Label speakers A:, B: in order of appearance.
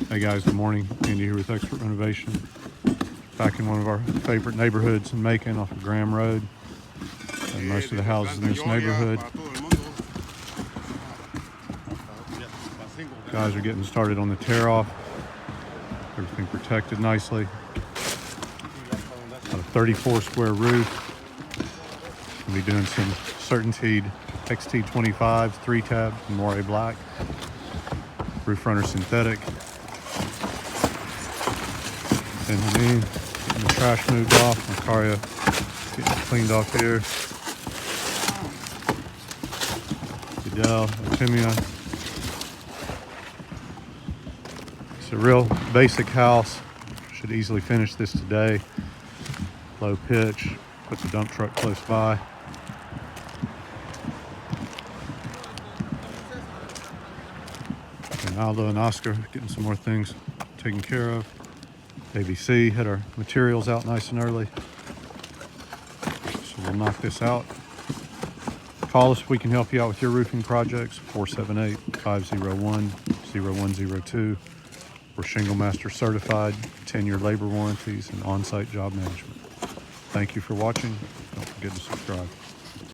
A: Hey guys, good morning. Andy here with Expert Renovation. Back in one of our favorite neighborhoods in Macon off of Graham Road. And most of the houses in this neighborhood. Guys are getting started on the tear off. Everything protected nicely. Got a 34 square roof. We'll be doing some CertainTeed XT25 3-tab Moire black. Roof runner synthetic. And getting the trash moved off. Macaria getting it cleaned off here. Goodell, Artemia. It's a real basic house. Should easily finish this today. Low pitch. Put the dump truck close by. And Aldo and Oscar getting some more things taken care of. ABC had our materials out nice and early. So we'll knock this out. Call us if we can help you out with your roofing projects. 478-501-0102. We're Shingle Master certified, 10-year labor warranties, and on-site job management. Thank you for watching. Don't forget to subscribe.